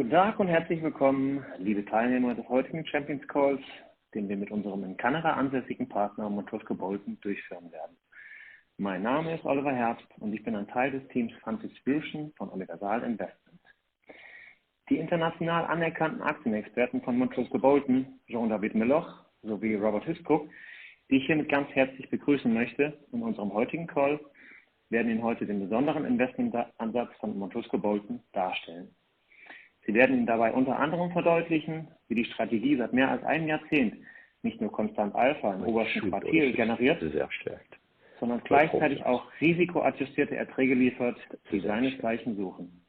Guten Tag und herzlich willkommen, liebe Teilnehmer des heutigen ChampionsCalls, den wir mit unserem in Kanada ansässigen Partner Montrusco Bolton durchführen werden. Mein Name ist Oliver Herbst und ich bin ein Teil des Teams Fund Distribution von Universal Investment. Die international anerkannten Aktienexperten von Montrusco Bolton, Jean David Meloche sowie Robert Hiscock, die ich hiermit ganz herzlich begrüßen möchte in unserem heutigen Call, werden Ihnen heute den besonderen Investmentansatz von Montrusco Bolton darstellen. Sie werden Ihnen dabei unter anderem verdeutlichen, wie die Strategie seit mehr als einem Jahrzehnt nicht nur konstant Alpha im obersten Quartil generiert, sondern gleichzeitig auch risikoadjustierte Erträge liefert, die seinesgleichen suchen.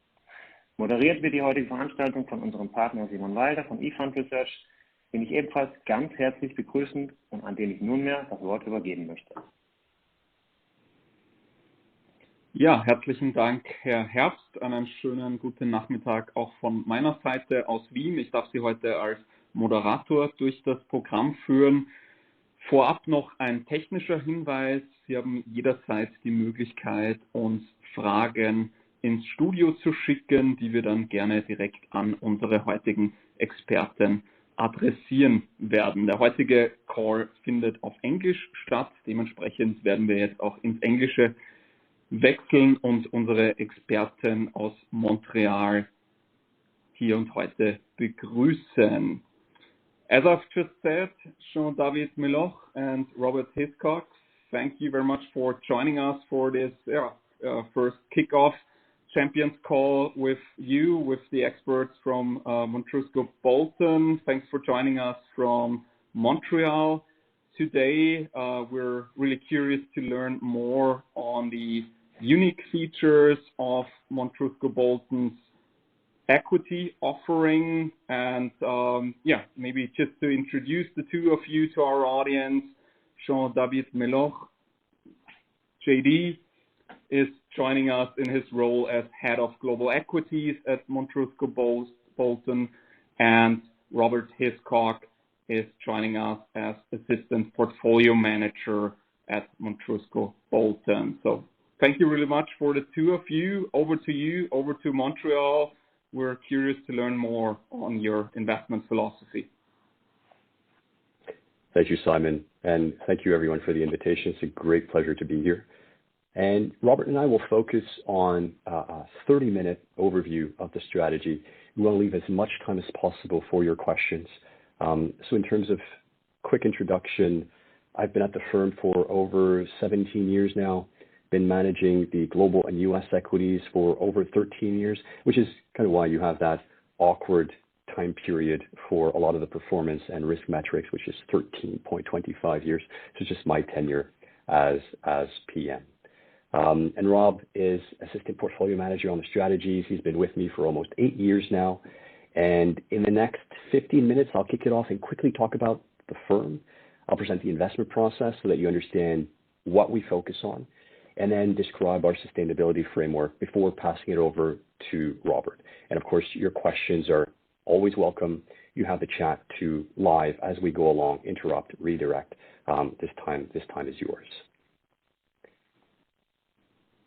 Moderiert wird die heutige Veranstaltung von unserem Partner Simon Walder von eFund Research, den ich ebenfalls ganz herzlich begrüßen und an den ich nunmehr das Wort übergeben möchte. Ja, herzlichen Dank, Herr Herbst. Einen schönen guten Nachmittag auch von meiner Seite aus Wien. Ich darf Sie heute als Moderator durch das Programm führen. Vorab noch ein technischer Hinweis. Sie haben jederzeit die Möglichkeit, uns Fragen ins Studio zu schicken, die wir dann gerne direkt an unsere heutigen Experten adressieren werden. Der heutige Call findet auf Englisch statt. Dementsprechend werden wir jetzt auch ins Englische wechseln und unsere Experten aus Montreal hier und heute begrüßen. As I've just said, Jean David Meloche and Robert Hiscock, thank you very much for joining us for this first kickoff Champions Call with you, with the experts from Montrusco Bolton. Thanks for joining us from Montreal. Today, we're really curious to learn more on the unique features of Montrusco Bolton's equity offering. And maybe just to introduce the two of you to our audience, Jean David Meloche, JD, is joining us in his role as head of Global Equities at Montrusco Bolton, and Robert Hiscock is joining us as assistant portfolio manager at Montrusco Bolton. So thank you really much for the two of you. Over to you, over to Montreal. We're curious to learn more on your investment philosophy. Thank you, Simon, and thank you everyone for the invitation. It's a great pleasure to be here. And Robert and I will focus on a 30-minute overview of the strategy. We want to leave as much time as possible for your questions. So in terms of quick introduction, I've been at the firm for over 17 years now, been managing the global and U.S. equities for over 13 years, which is kind of why you have that awkward time period for a lot of the performance and risk metrics, which is 13.25 years. So just my tenure as PM. And Rob is assistant portfolio manager on the strategies. He's been with me for almost 8 years now. And in the next 15 minutes, I'll kick it off and quickly talk about the firm. I'll present the investment process so that you understand what we focus on, and then describe our sustainability framework before passing it over to Robert. And of course, your questions are always welcome. You have the chat to live as we go along, interrupt, redirect. This time is yours.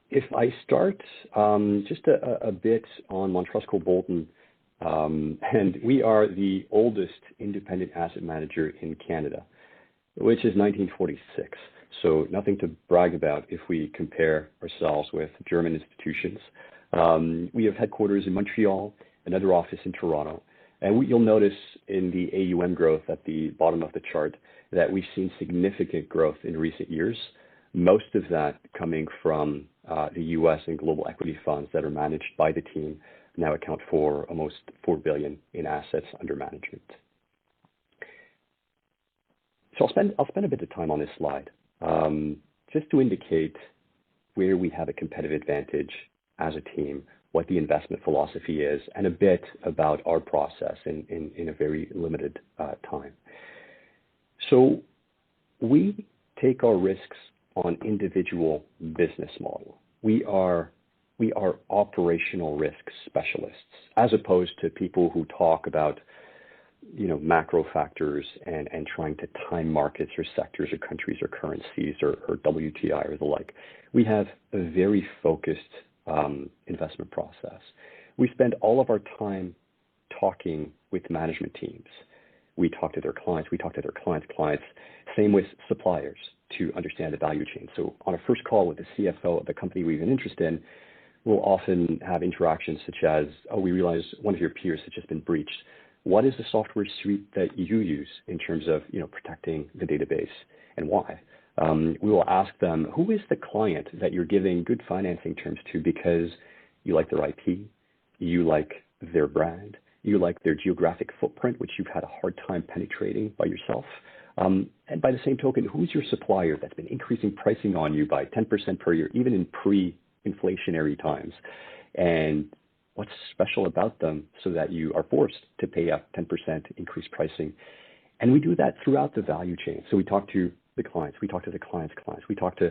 If I start just a bit on Montrusco Bolton, and we are the oldest independent asset manager in Canada, which is 1946. So nothing to brag about if we compare ourselves with German institutions. We have headquarters in Montreal, another office in Toronto. And you'll notice in the AUM growth at the bottom of the chart that we've seen significant growth in recent years, most of that coming from the U.S. and global equity funds that are managed by the team, now account for almost $4 billion in assets under management. So I'll spend a bit of time on this slide, just to indicate where we have a competitive advantage as a team, what the investment philosophy is, and a bit about our process in a very limited time. So we take our risks on individual business model. We are operational risk specialists, as opposed to people who talk about, macro factors and trying to time markets or sectors or countries or currencies or WTI or the like. We have a very focused investment process. We spend all of our time talking with management teams. We talk to their clients. We talk to their clients' clients. Same with suppliers to understand the value chain. So on a first call with the CFO of the company we have an interest in, we'll often have interactions such as, oh, we realize one of your peers has just been breached. What is the software suite that you use in terms of protecting the database, and why? We will ask them, who is the client that you're giving good financing terms to because you like their IP, you like their brand, you like their geographic footprint, which you've had a hard time penetrating by yourself. And by the same token, who's your supplier that's been increasing pricing on you by 10% per year, even in pre-inflationary times? And what's special about them so that you are forced to pay a 10% increased pricing? And we do that throughout the value chain. So we talk to the clients, we talk to the clients' clients, we talk to,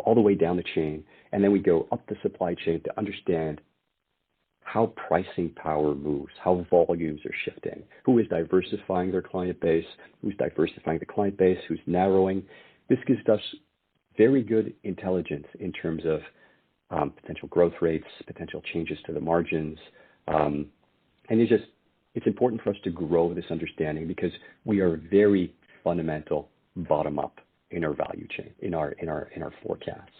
all the way down the chain, and then we go up the supply chain to understand how pricing power moves, how volumes are shifting, who is diversifying their client base, who's diversifying the client base, who's narrowing. This gives us very good intelligence in terms of potential growth rates, potential changes to the margins. And it's important for us to grow this understanding because we are very fundamental bottom up in our value chain, in our forecasts.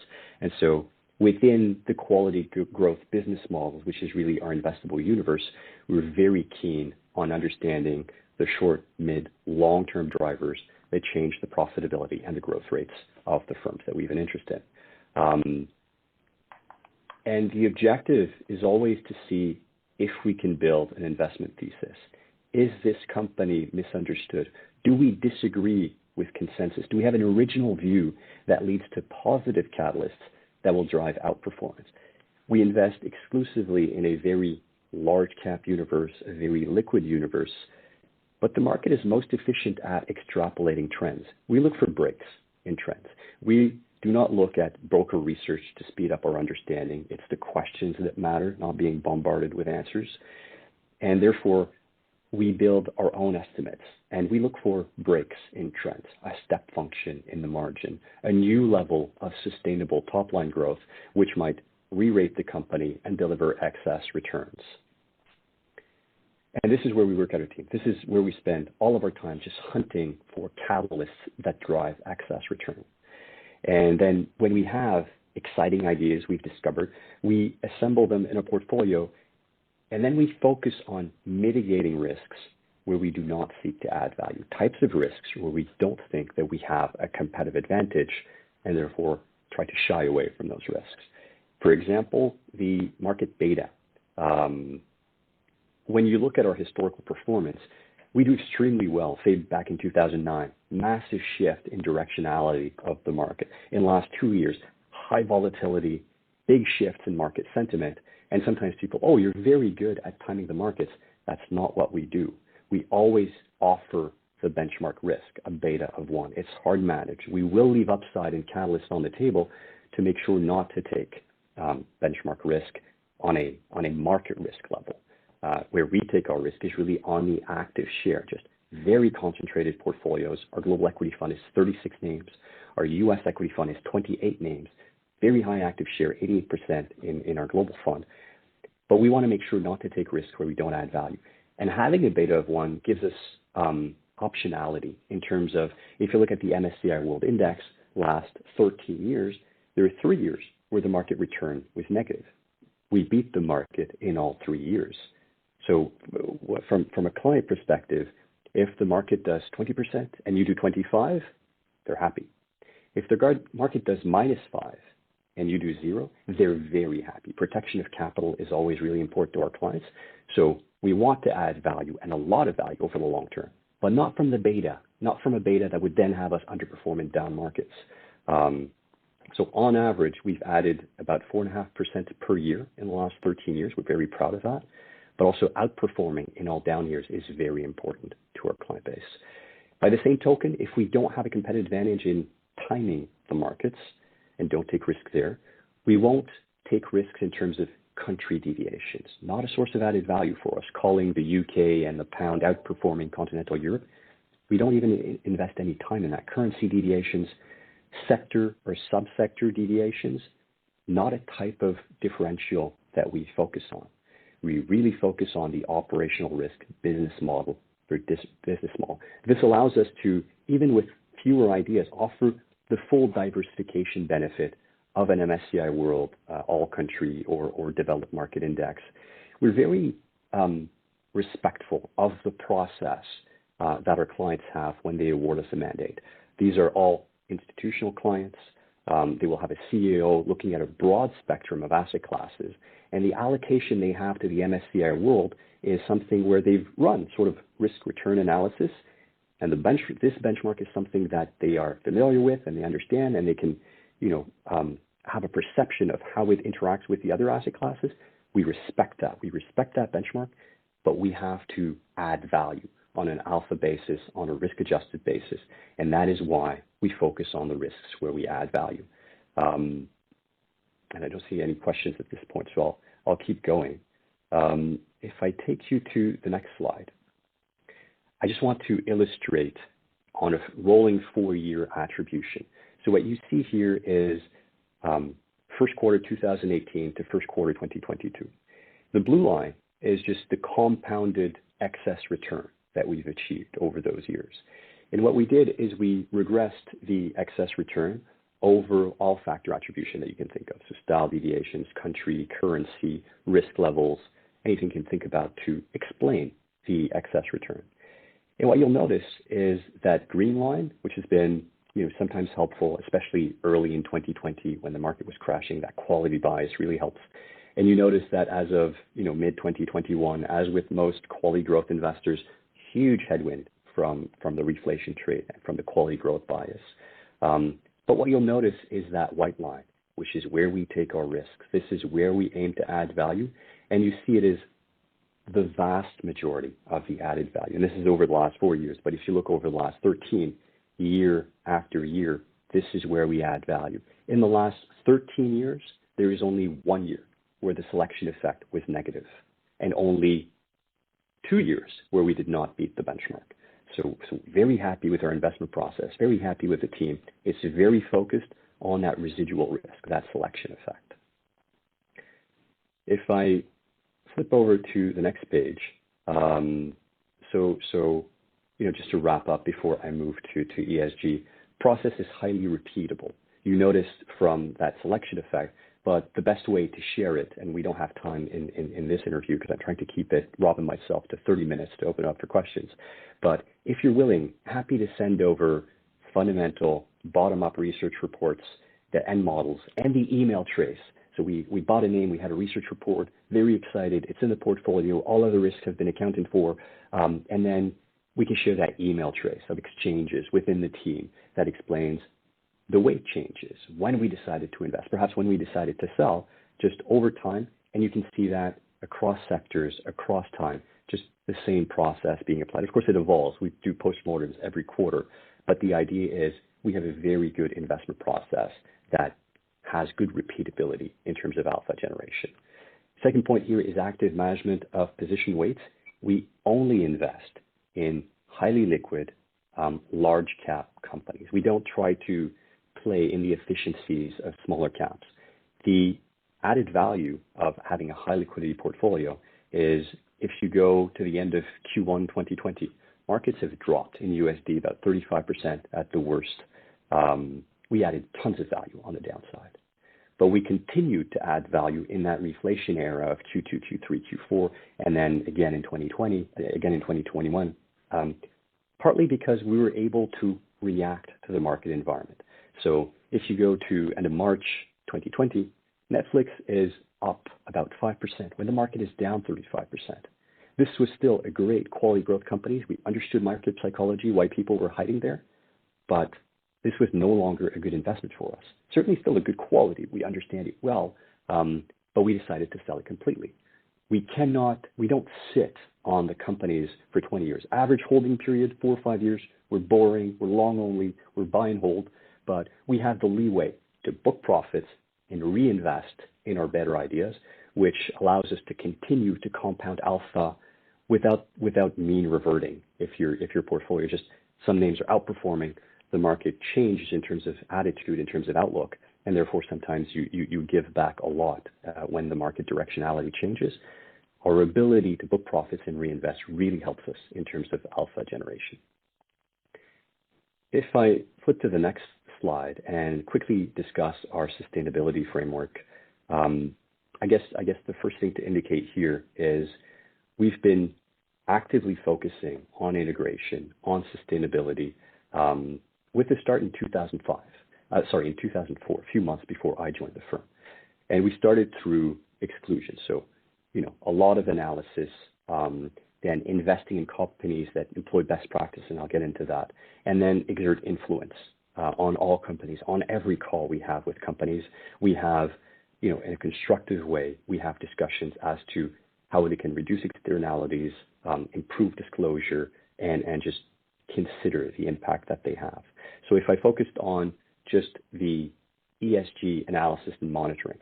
And so within the quality growth business models, which is really our investable universe, we're very keen on understanding the short, mid, long-term drivers that change the profitability and the growth rates of the firms that we have an interest in. And the objective is always to see if we can build an investment thesis. Is this company misunderstood? Do we disagree with consensus? Do we have an original view that leads to positive catalysts that will drive outperformance? We invest exclusively in a very large cap universe, a very liquid universe, but the market is most efficient at extrapolating trends. We look for breaks in trends. We do not look at broker research to speed up our understanding. It's the questions that matter, not being bombarded with answers. And therefore, we build our own estimates, and we look for breaks in trends, a step function in the margin, a new level of sustainable top-line growth, which might re-rate the company and deliver excess returns. And this is where we work at our team. This is where we spend all of our time just hunting for catalysts that drive excess return. And then when we have exciting ideas we've discovered, we assemble them in a portfolio, and then we focus on mitigating risks where we do not seek to add value, types of risks where we don't think that we have a competitive advantage and therefore try to shy away from those risks. For example, the market beta. When you look at our historical performance, we do extremely well, say back in 2009, massive shift in directionality of the market. In the last 2 years, high volatility, big shifts in market sentiment. And sometimes people, oh, you're very good at timing the markets. That's not what we do. We always offer the benchmark risk, a beta of 1. It's hard managed. We will leave upside and catalysts on the table to make sure not to take benchmark risk on a market risk level. Where we take our risk is really on the active share, just very concentrated portfolios. Our global equity fund is 36 names. Our U.S. equity fund is 28 names. Very high active share, 88% in our global fund. But we want to make sure not to take risks where we don't add value. And having a beta of 1 gives us optionality in terms of, if you look at the MSCI World Index last 13 years, there are 3 years where the market return was negative. We beat the market in all 3 years. So from a client perspective, if the market does 20% and you do 25, they're happy. If the market does -5 and you do 0, they're very happy. Protection of capital is always really important to our clients. So we want to add value, and a lot of value over the long term, but not from the beta, not from a beta that would then have us underperform in down markets. So on average, we've added about 4.5% per year in the last 13 years. We're very proud of that. But also outperforming in all down years is very important to our client base. By the same token, if we don't have a competitive advantage in timing the markets and don't take risk there, we won't take risks in terms of country deviations. Not a source of added value for us, calling the UK and the pound outperforming continental Europe. We don't even invest any time in that. Currency deviations, sector or subsector deviations, not a type of differential that we focus on. We really focus on the operational risk business model for this business model. This allows us to, even with fewer ideas, offer the full diversification benefit of an MSCI World all country or developed market index. We're very respectful of the process that our clients have when they award us a mandate. These are all institutional clients. They will have a CEO looking at a broad spectrum of asset classes, and the allocation they have to the MSCI World is something where they've run sort of risk-return analysis, and this benchmark is something that they are familiar with and they understand, and they can, have a perception of how it interacts with the other asset classes. We respect that. We respect that benchmark, but we have to add value on an alpha basis, on a risk-adjusted basis, and that is why we focus on the risks where we add value. And I don't see any questions at this point, so I'll keep going. If I take you to the next slide, I just want to illustrate on a rolling 4-year attribution. So what you see here is first quarter 2018 to first quarter 2022. The blue line is just the compounded excess return that we've achieved over those years. And what we did is we regressed the excess return over all factor attribution that you can think of. So style deviations, country, currency, risk levels, anything you can think about to explain the excess return. And what you'll notice is that green line, which has been sometimes helpful, especially early in 2020 when the market was crashing, that quality bias really helps. And you notice that as of mid-2021, as with most quality growth investors, huge headwind from the reflation trade and from the quality growth bias. But what you'll notice is that white line, which is where we take our risks. This is where we aim to add value, and you see it is the vast majority of the added value. And this is over the last 4 years, but if you look over the last 13, year after year, this is where we add value. In the last 13 years, there is only 1 year where the selection effect was negative, and only 2 years where we did not beat the benchmark. So very happy with our investment process, very happy with the team. It's very focused on that residual risk, that selection effect. If I flip over to the next page, just to wrap up before I move to ESG, process is highly repeatable. You noticed from that selection effect, but the best way to share it, and we don't have time in this interview because I'm trying to keep it, Rob and myself, to 30 minutes to open up for questions. But if you're willing, happy to send over fundamental bottom-up research reports, the end models, and the email trace. So we bought a name, we had a research report, very excited, it's in the portfolio, all other risks have been accounted for, and then we can share that email trace of exchanges within the team that explains the weight changes, when we decided to invest, perhaps when we decided to sell, just over time, and you can see that across sectors, across time, just the same process being applied. Of course, it evolves. We do postmortems every quarter, but the idea is we have a very good investment process that has good repeatability in terms of alpha generation. Second point here is active management of position weights. We only invest in highly liquid, large cap companies. We don't try to play in the efficiencies of smaller caps. The added value of having a high liquidity portfolio is if you go to the end of Q1 2020, markets have dropped in USD about 35% at the worst. We added tons of value on the downside. But we continued to add value in that reflation era of Q2, Q3, Q4, and then again in 2020, again in 2021, partly because we were able to react to the market environment. So if you go to end of March 2020, Netflix is up about 5% when the market is down 35%. This was still a great quality growth company. We understood market psychology, why people were hiding there, but this was no longer a good investment for us. Certainly still a good quality. We understand it well, but we decided to sell it completely. We don't sit on the companies for 20 years. Average holding period, 4 or 5 years. We're boring, we're long only, we're buy and hold, but we have the leeway to book profits and reinvest in our better ideas, which allows us to continue to compound alpha without mean reverting. If your portfolio just, some names are outperforming, the market changes in terms of attitude, in terms of outlook, and therefore sometimes you give back a lot when the market directionality changes. our ability to book profits and reinvest really helps us in terms of alpha generation. If I flip to the next slide and quickly discuss our sustainability framework, I guess the first thing to indicate here is we've been actively focusing on integration, on sustainability, with the start in 2004, a few months before I joined the firm. And we started through exclusion. So, a lot of analysis, then investing in companies that employ best practice, and I'll get into that, and then exert influence on all companies. On every call we have with companies, we have, in a constructive way, we have discussions as to how they can reduce externalities, improve disclosure, and just consider the impact that they have. So if I focused on just the ESG analysis and monitoring,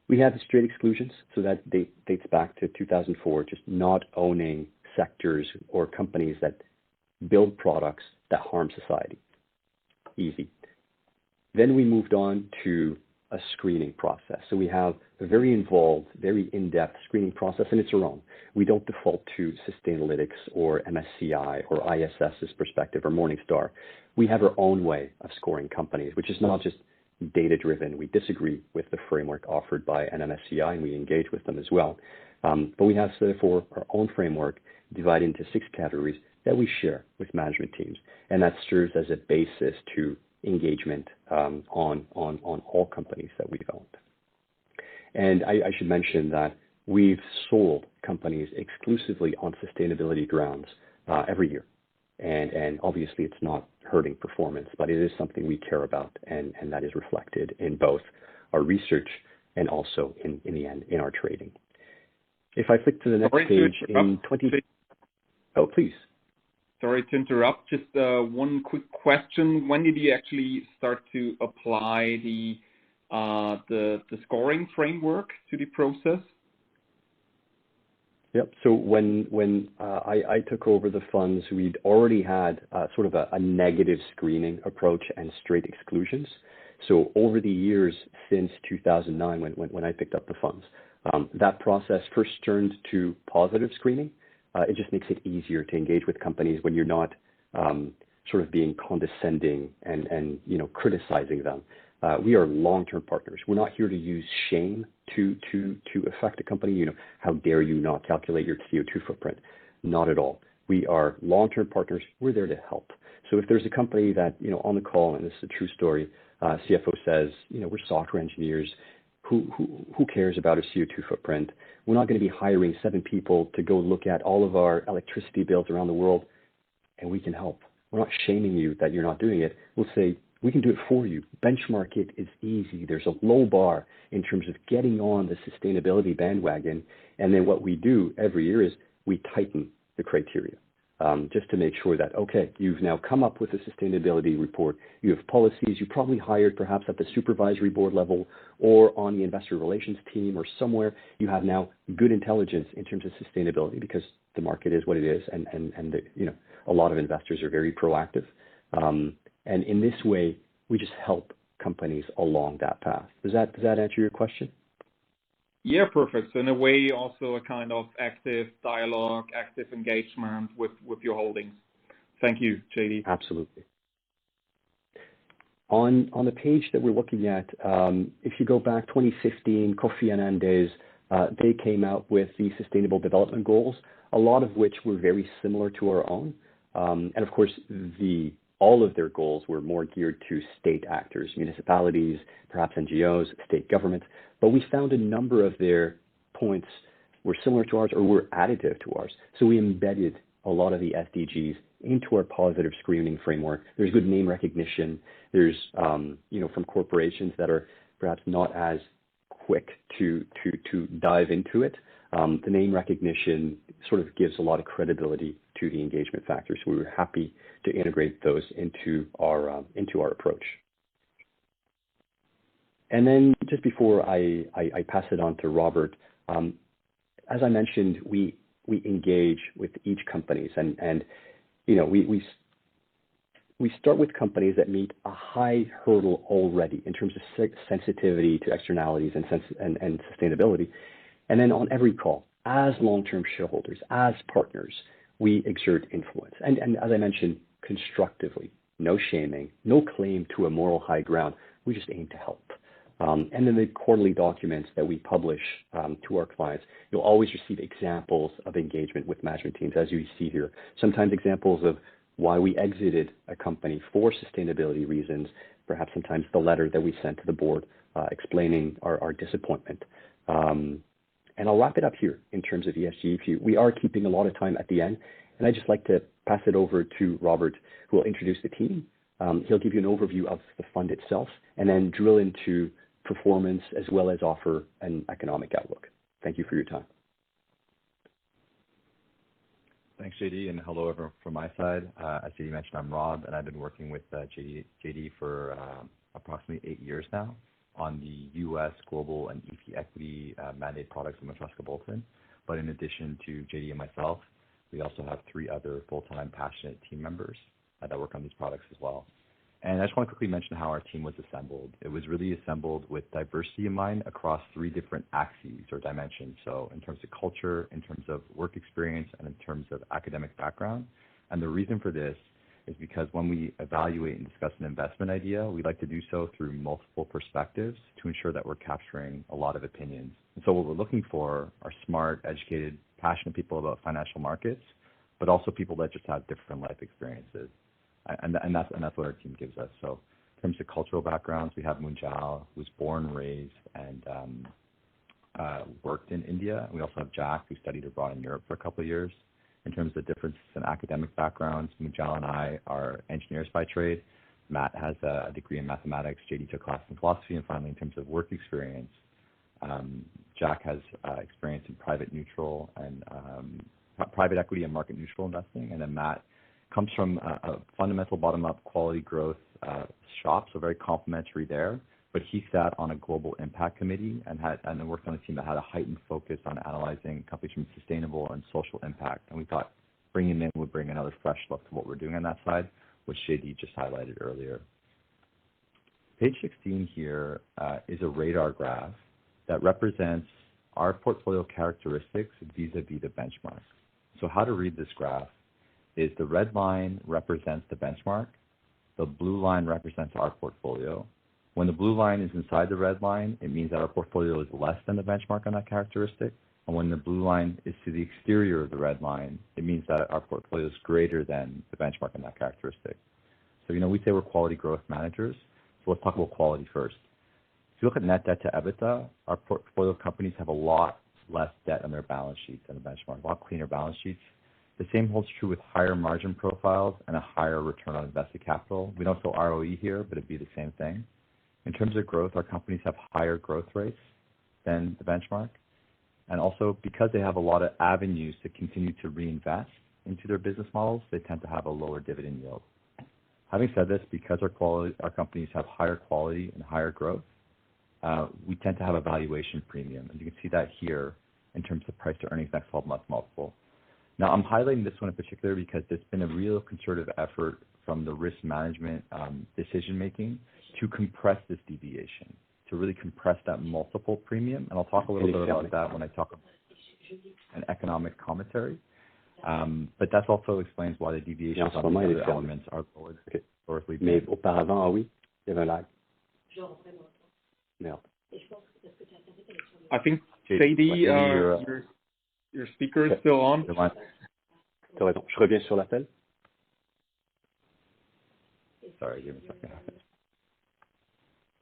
we have straight exclusions, so that dates back to 2004, just not owning sectors or companies that build products that harm society. Easy. Then we moved on to a screening process. So we have a very involved, very in-depth screening process, and it's our own. We don't default to Sustainalytics or MSCI or ISS's perspective or Morningstar. We have our own way of scoring companies, which is not just data-driven. We disagree with the framework offered by an MSCI, and we engage with them as well. But we have, therefore, our own framework divided into 6 categories that we share with management teams, and that serves as a basis to engagement on all companies that we've owned. And I should mention that we've sold companies exclusively on sustainability grounds every year. And obviously it's not hurting performance, but it is something we care about, and that is reflected in both our research and also in the end in our trading. If I flick to the next page Oh, please. Sorry to interrupt. Just one quick question. When did you actually start to apply the scoring framework to the process? Yep. So when I took over the funds, we'd already had sort of a negative screening approach and straight exclusions. So over the years since 2009, when I picked up the funds, that process first turned to positive screening. It just makes it easier to engage with companies when you're not sort of being condescending and criticizing them. We are long-term partners. We're not here to use shame to affect a company. How dare you not calculate your CO2 footprint? Not at all. We are long-term partners. We're there to help. So if there's a company that, on the call, and this is a true story, CFO says, we're software engineers. Who cares about a CO2 footprint? We're not going to be hiring 7 people to go look at all of our electricity bills around the world, and we can help. We're not shaming you that you're not doing it. We'll say, we can do it for you. Benchmark it is easy. There's a low bar in terms of getting on the sustainability bandwagon. And then what we do every year is we tighten the criteria just to make sure that, okay, you've now come up with a sustainability report. You have policies you probably hired perhaps at the supervisory board level or on the investor relations team or somewhere. You have now good intelligence in terms of sustainability because the market is what it is. And a lot of investors are very proactive. And in this way, we just help companies along that path. Does that answer your question? Yeah, perfect. So in a way, also a kind of active dialogue, active engagement with your holdings. Thank you, JD. Absolutely. On the page that we're looking at, if you go back 2015, Kofi Annan days, they came out with the Sustainable Development Goals, a lot of which were very similar to our own. And of course, all of their goals were more geared to state actors, municipalities, perhaps NGOs, state governments. But we found a number of their points were similar to ours or were additive to ours. So we embedded a lot of the SDGs into our positive screening framework. There's good name recognition. There's, from corporations that are perhaps not as quick to dive into it. The name recognition sort of gives a lot of credibility to the engagement factors. So we were happy to integrate those into our approach. And then just before I pass it on to Robert, as I mentioned, we engage with each companies and we start with companies that meet a high hurdle already in terms of sensitivity to externalities and sustainability. And then on every call, as long-term shareholders, as partners, we exert influence. And as I mentioned, constructively, no shaming, no claim to a moral high ground. We just aim to help. And then the quarterly documents that we publish to our clients, you'll always receive examples of engagement with management teams, as you see here. Sometimes examples of why we exited a company for sustainability reasons, perhaps sometimes the letter that we sent to the board explaining our disappointment. And I'll wrap it up here in terms of ESG. We are keeping a lot of time at the end, and I'd just like to pass it over to Robert, who will introduce the team. He'll give you an overview of the fund itself, and then drill into performance as well as offer an economic outlook. Thank you for your time. Thanks, JD, and hello everyone from my side. As JD mentioned, I'm Rob, and I've been working with JD for approximately 8 years now on the U.S. Global and EAFE Equity mandate products of Montrusco Bolton. But in addition to JD and myself, we also have 3 other full-time passionate team members that work on these products as well. And I just want to quickly mention how our team was assembled. It was really assembled with diversity in mind across 3 different axes or dimensions. So in terms of culture, in terms of work experience, and in terms of academic background. And the reason for this is because when we evaluate and discuss an investment idea, we like to do so through multiple perspectives to ensure that we're capturing a lot of opinions. And so what we're looking for are smart, educated, passionate people about financial markets, but also people that just have different life experiences. And that's what our team gives us. So in terms of cultural backgrounds, we have Munjal, who was born, raised, and worked in India. And we also have Jack, who studied abroad in Europe for a couple of years. In terms of differences in academic backgrounds, Munjal and I are engineers by trade. Matt has a degree in mathematics. JD took class in philosophy. And finally, in terms of work experience, Jack has experience in private equity and market neutral investing. And then Matt comes from a fundamental bottom-up quality growth shop, so very complementary there. But he sat on a global impact committee and worked on a team that had a heightened focus on analyzing companies from sustainable and social impact. And we thought bringing him in would bring another fresh look to what we're doing on that side, which JD just highlighted earlier. Page 16 here is a radar graph that represents our portfolio characteristics vis-a-vis the benchmark. So how to read this graph is the red line represents the benchmark, the blue line represents our portfolio. When the blue line is inside the red line, it means that our portfolio is less than the benchmark on that characteristic. And when the blue line is to the exterior of the red line, it means that our portfolio is greater than the benchmark on that characteristic. So, we say we're quality growth managers. So let's talk about quality first. If you look at net debt to EBITDA, our portfolio companies have a lot less debt on their balance sheets than the benchmark, a lot cleaner balance sheets. The same holds true with higher margin profiles and a higher return on invested capital. We don't show ROE here, but it'd be the same thing. In terms of growth, our companies have higher growth rates than the benchmark. And also, because they have a lot of avenues to continue to reinvest into their business models, they tend to have a lower dividend yield. Having said this, because our companies have higher quality and higher growth, we tend to have a valuation premium. And you can see that here in terms of price to earnings next 12 months multiple. Now, I'm highlighting this one in particular because there's been a real concerted effort from the risk management decision-making to compress this deviation, to really compress that multiple premium. And I'll talk a little bit about that when I talk about an economic commentary. But that also explains why the deviations on the other elements are lower than historically. Mais auparavant, oui, il y avait un lag. Merde. I think, JD, your speaker is still on. T'as raison. Je reviens sur l'appel. Sorry, give me a second.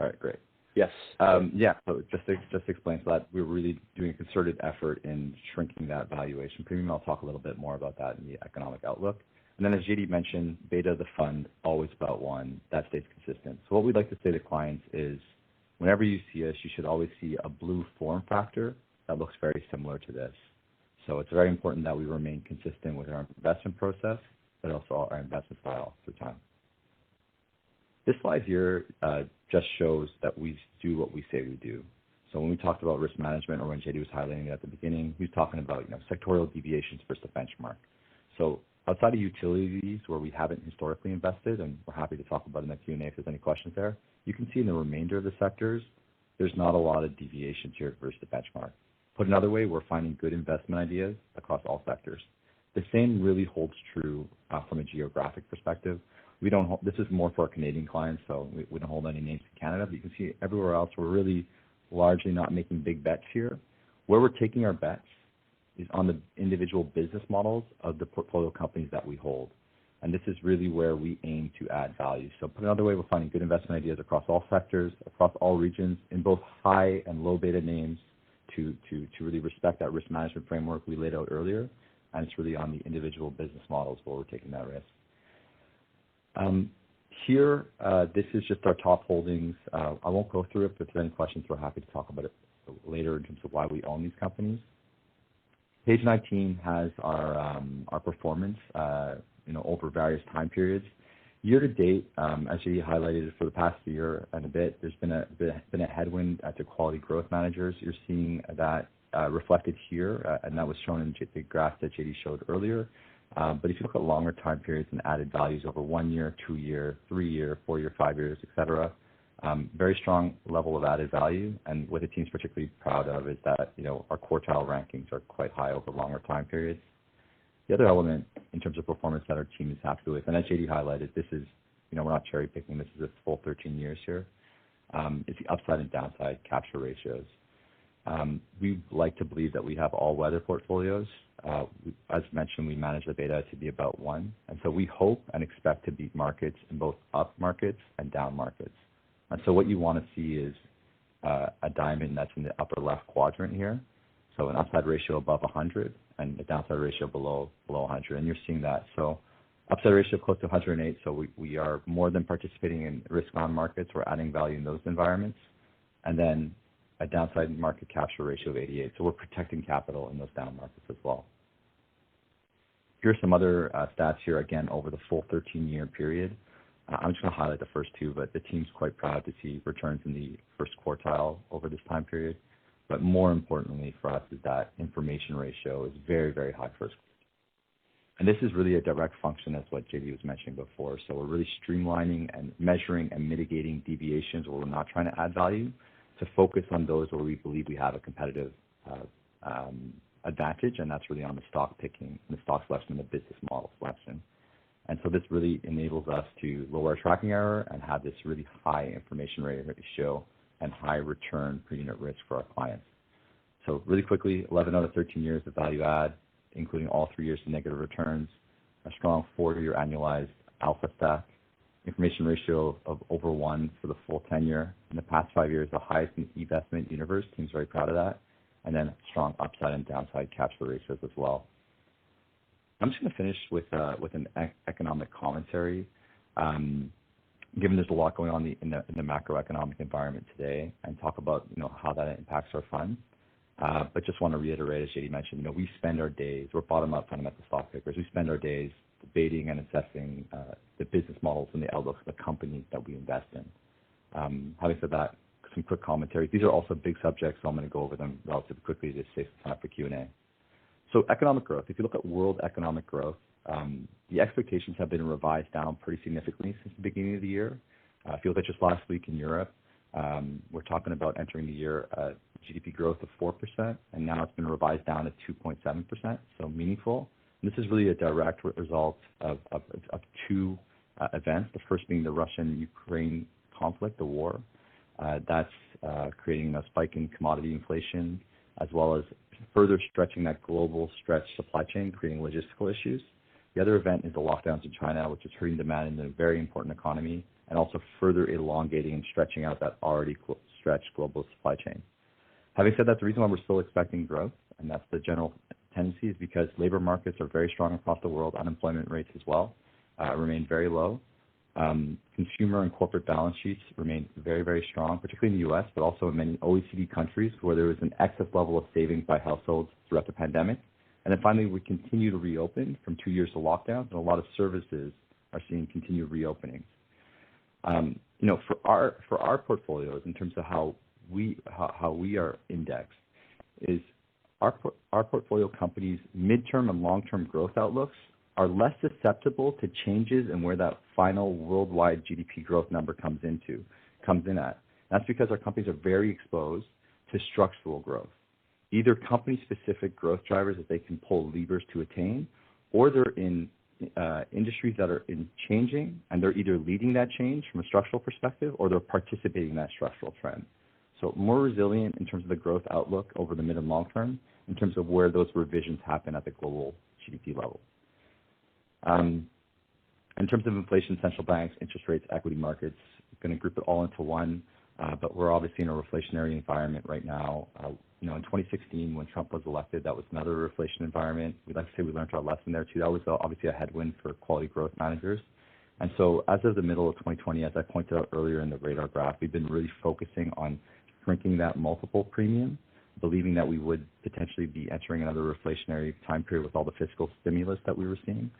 All right, great. Yes. So just to explain so that we're really doing a concerted effort in shrinking that valuation premium. I'll talk a little bit more about that in the economic outlook. And then as JD mentioned, beta of the fund, always about 1. That stays consistent. So what we'd like to say to clients is whenever you see us, you should always see a blue form factor that looks very similar to this. So it's very important that we remain consistent with our investment process, but also our investment style through time. This slide here just shows that we do what we say we do. So when we talked about risk management, or when JD was highlighting it at the beginning, he was talking about sectorial deviations versus the benchmark. So outside of utilities, where we haven't historically invested, and we're happy to talk about in the Q&A if there's any questions there, you can see in the remainder of the sectors, there's not a lot of deviations here versus the benchmark. Put another way, we're finding good investment ideas across all sectors. The same really holds true from a geographic perspective. This is more for our Canadian clients, so we don't hold any names in Canada, but you can see everywhere else we're really largely not making big bets here. Where we're taking our bets is on the individual business models of the portfolio companies that we hold. And this is really where we aim to add value. So put another way, we're finding good investment ideas across all sectors, across all regions, in both high and low beta names to really respect that risk management framework we laid out earlier. And it's really on the individual business models where we're taking that risk. Here, this is just our top holdings. I won't go through it, but if there's any questions, we're happy to talk about it later in terms of why we own these companies. Page 19 has our performance, over various time periods. Year to date, as you highlighted, for the past year and a bit, there's been a headwind to quality growth managers. You're seeing that reflected here, and that was shown in the graph that JD showed earlier. But if you look at longer time periods and added values over 1 year, 2 year, 3 year, 4 year, 5 years, et cetera, very strong level of added value. And what the team's particularly proud of is that, our quartile rankings are quite high over longer time periods. The other element in terms of performance that our team is happy with, and as JD highlighted, this is, we're not cherry picking, this is a full 13 years here, is the upside and downside capture ratios. We like to believe that we have all-weather portfolios. As mentioned, we manage the beta to be about 1. And so we hope and expect to beat markets in both up markets and down markets. And so what you want to see is a diamond that's in the upper left quadrant here. So an upside ratio above 100 and a downside ratio below 100. And you're seeing that. So upside ratio close to 108. So we are more than participating in risk-on markets. We're adding value in those environments. And then a downside market capture ratio of 88. So we're protecting capital in those down markets as well. Here are some other stats here, again, over the full 13-year period. I'm just going to highlight the first 2, but the team's quite proud to see returns in the first quartile over this time period. But more importantly for us is that information ratio is very, very high first. And this is really a direct function as what JD was mentioning before. So we're really streamlining and measuring and mitigating deviations where we're not trying to add value, to focus on those where we believe we have a competitive advantage, and that's really on the stock picking, the stock selection, and the business model selection. And so this really enables us to lower our tracking error and have this really high information ratio and high return per unit risk for our clients. So really quickly, 11 out of 13 years of value add, including all 3 years of negative returns, a strong 4-year annualized alpha stack, information ratio of over 1 for the full tenure. In the past 5 years, the highest in the investment universe. Team's very proud of that. And then strong upside and downside capture ratios as well. I'm just going to finish with an economic commentary. Given there's a lot going on in the macroeconomic environment today, and talk about how that impacts our funds. But just want to reiterate, as JD mentioned, we spend our days, we're bottom-up fundamental stock pickers. We spend our days debating and assessing the business models and the outlooks of the companies that we invest in. Having said that, some quick commentary. These are also big subjects, so I'm going to go over them relatively quickly to save time for Q&A. So economic growth. If you look at world economic growth, the expectations have been revised down pretty significantly since the beginning of the year. If you look at just last week in Europe, we're talking about entering the year GDP growth of 4%, and now it's been revised down to 2.7%, so meaningful. And this is really a direct result of 2 events. The first being the Russian-Ukraine conflict, the war. That's creating a spike in commodity inflation, as well as further stretching that global stretched supply chain, creating logistical issues. The other event is the lockdowns in China, which is hurting demand in a very important economy, and also further elongating and stretching out that already stretched global supply chain. Having said that, the reason why we're still expecting growth, and that's the general tendency, is because labor markets are very strong across the world. Unemployment rates as well remain very low. Consumer and corporate balance sheets remain very, very strong, particularly in the U.S., but also in many OECD countries where there was an excess level of savings by households throughout the pandemic. And then finally, we continue to reopen from 2 years of lockdowns, and a lot of services are seeing continued reopenings. For our portfolios, in terms of how we are indexed, is our portfolio companies' midterm and long-term growth outlooks are less susceptible to changes in where that final worldwide GDP growth number comes in at. That's because our companies are very exposed to structural growth. either company-specific growth drivers that they can pull levers to attain, or they're in industries that are changing, and they're either leading that change from a structural perspective, or they're participating in that structural trend. So more resilient in terms of the growth outlook over the mid and long term, in terms of where those revisions happen at the global GDP level. In terms of inflation, central banks, interest rates, equity markets, I'm going to group it all into one, but we're obviously in a reflationary environment right now. In 2016, when Trump was elected, that was another reflation environment. We'd like to say we learned our lesson there too. That was obviously a headwind for quality growth managers. And so as of the middle of 2020, as I pointed out earlier in the radar graph, we've been really focusing on shrinking that multiple premium, believing that we would potentially be entering another reflationary time period with all the fiscal stimulus that we were seeing.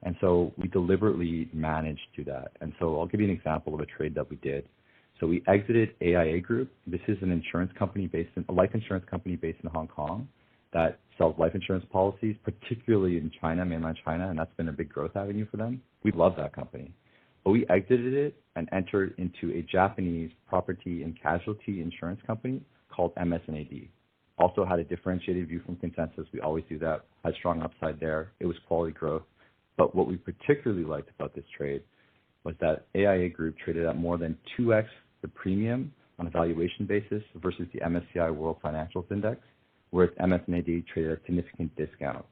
And so we deliberately managed to that. And so I'll give you an example of a trade that we did. So we exited AIA Group. This is an insurance company a life insurance company based in Hong Kong that sells life insurance policies, particularly in China, mainland China, and that's been a big growth avenue for them. We love that company. But we exited it and entered into a Japanese property and casualty insurance company called MS&AD. Also had a differentiated view from consensus. We always do that. Had strong upside there. It was quality growth. But what we particularly liked about this trade was that AIA Group traded at more than 2x the premium on a valuation basis versus the MSCI World Financials Index, whereas MS&AD traded at a significant discount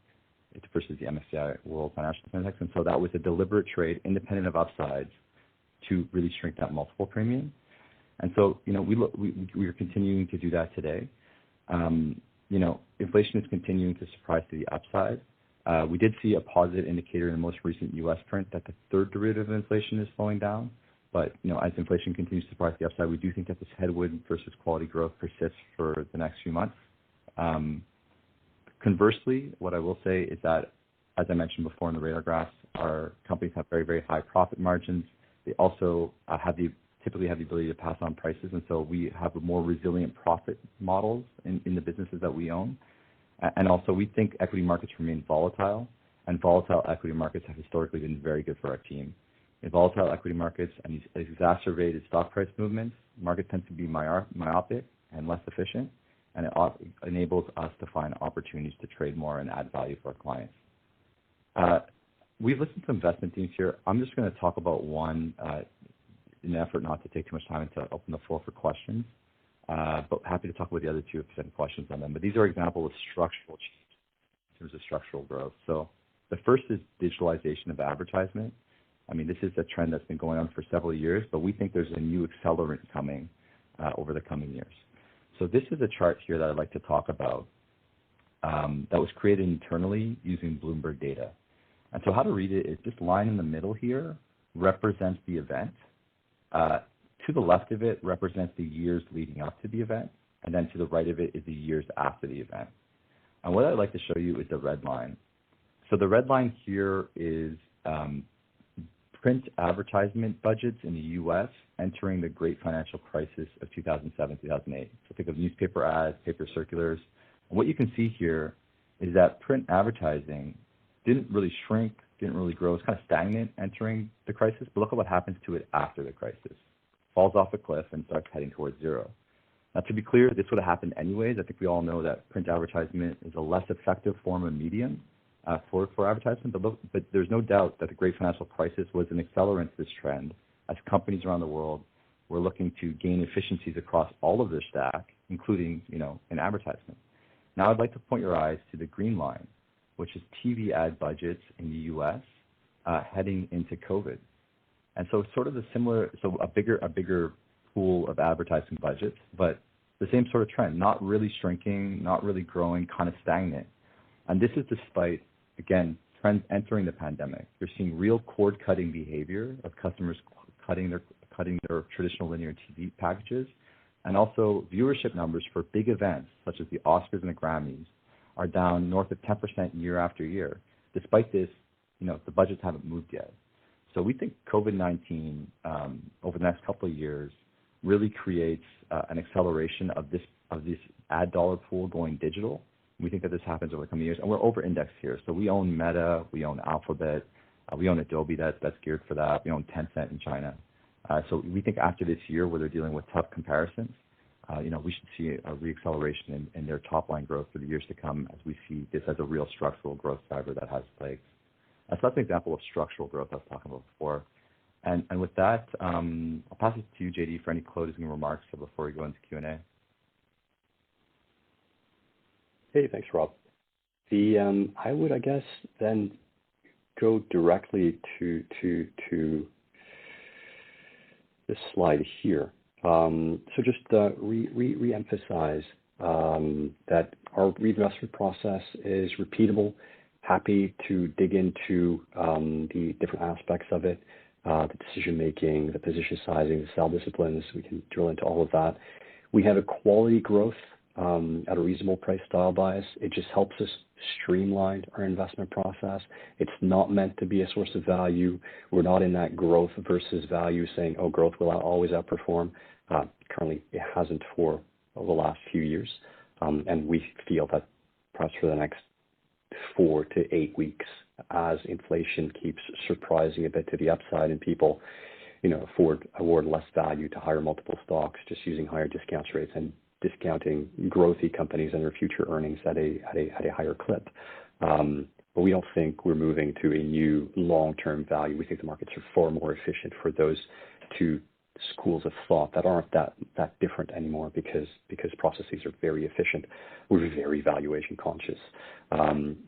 versus the MSCI World Financials Index. And so that was a deliberate trade, independent of upsides, to really shrink that multiple premium. And so, we are continuing to do that today. Inflation is continuing to surprise to the upside. We did see a positive indicator in the most recent U.S. print that the third derivative of inflation is slowing down. But, as inflation continues to surprise the upside, we do think that this headwind versus quality growth persists for the next few months. Conversely, what I will say is that, as I mentioned before in the radar graphs, our companies have very, very high profit margins. They also typically have the ability to pass on prices, and so we have more resilient profit models in the businesses that we own. And also, we think equity markets remain volatile, and volatile equity markets have historically been very good for our team. In volatile equity markets and these exacerbated stock price movements, markets tend to be myopic and less efficient, and it enables us to find opportunities to trade more and add value for our clients. We've listened to investment themes here. I'm just going to talk about one in an effort not to take too much time and to open the floor for questions. But happy to talk about the other two if there's any questions on them. But these are examples of structural change in terms of structural growth. So the first is digitalization of advertisement. This is a trend that's been going on for several years, but we think there's a new accelerant coming over the coming years. So this is a chart here that I'd like to talk about that was created internally using Bloomberg data. And so how to read it is this line in the middle here represents the event. To the left of it represents the years leading up to the event, and then to the right of it is the years after the event. And what I'd like to show you is the red line. So the red line here is print advertisement budgets in the U.S. entering the great financial crisis of 2007, 2008. So think of newspaper ads, paper circulars. And what you can see here is that print advertising didn't really shrink, didn't really grow. It's kind of stagnant entering the crisis, but look at what happens to it after the crisis. Falls off a cliff and starts heading towards zero. Now, to be clear, this would have happened anyways. I think we all know that print advertisement is a less effective form of medium for advertisement, but there's no doubt that the great financial crisis was an accelerant to this trend as companies around the world were looking to gain efficiencies across all of their stack, including, in advertisement. Now, I'd like to point your eyes to the green line, which is TV ad budgets in the U.S. Heading into COVID. And so sort of a bigger pool of advertising budgets, but the same sort of trend, not really shrinking, not really growing, kind of stagnant. And this is despite, again, trends entering the pandemic. You're seeing real cord-cutting behavior of customers cutting their traditional linear TV packages, and also viewership numbers for big events such as the Oscars and the Grammys are down north of 10% year after year. Despite this, the budgets haven't moved yet. So we think COVID-19 over the next couple of years really creates an acceleration of this ad dollar pool going digital. We think that this happens over the coming years, and we're over-indexed here. So we own Meta, we own Alphabet, we own Adobe that's geared for that. We own Tencent in China. So we think after this year where they're dealing with tough comparisons, we should see a reacceleration in their top line growth for the years to come as we see this as a real structural growth driver that has legs. So that's an example of structural growth I was talking about before. And with that, I'll pass it to you, JD, for any closing remarks before we go into Q&A. Hey, thanks, Rob. I would, I guess, then go directly to this slide here. So just re-emphasize that our reinvestment process is repeatable. Happy to dig into the different aspects of it, the decision making, the position sizing, the sell disciplines. We can drill into all of that. We have a quality growth at a reasonable price style bias. It just helps us streamline our investment process. It's not meant to be a source of value. We're not in that growth versus value saying, oh, growth will always outperform. Currently, it hasn't for the last few years. And we feel that perhaps for the next 4 to 8 weeks, as inflation keeps surprising a bit to the upside and people, award less value to higher multiple stocks, just using higher discount rates and discounting growthy companies and their future earnings at a higher clip. But we don't think we're moving to a new long-term value. We think the markets are far more efficient for those two schools of thought that aren't that different anymore because processes are very efficient. We're very valuation conscious.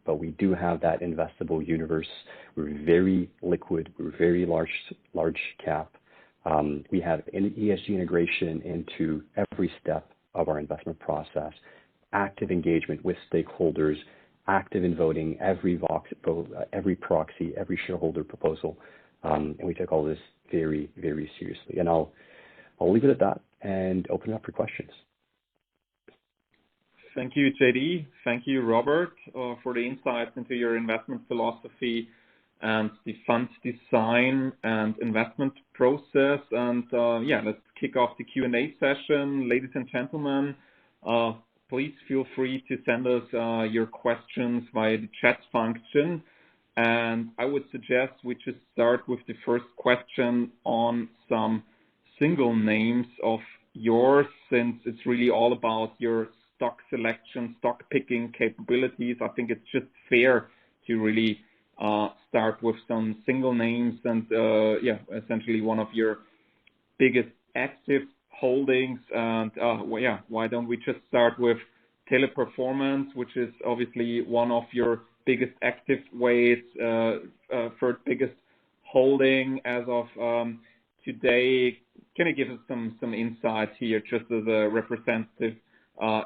But we do have that investable universe. We're very liquid. We're very large cap. We have an ESG integration into every step of our investment process, active engagement with stakeholders, active in voting every proxy, every shareholder proposal. And we take all this very, very seriously. And I'll leave it at that and open it up for questions. Thank you, JD. Thank you, Robert, for the insights into your investment philosophy and the fund design and investment process. And let's kick off the Q&A session. Ladies and gentlemen, please feel free to send us your questions via the chat function. And I would suggest we just start with the first question on some single names of yours, since it's really all about your stock selection, stock picking capabilities. I think it's just fair to really start with some single names and, essentially one of your biggest active holdings. And, why don't we just start with Teleperformance, which is obviously one of your biggest active weights, third biggest holding as of today. Can you give us some insights here, just as a representative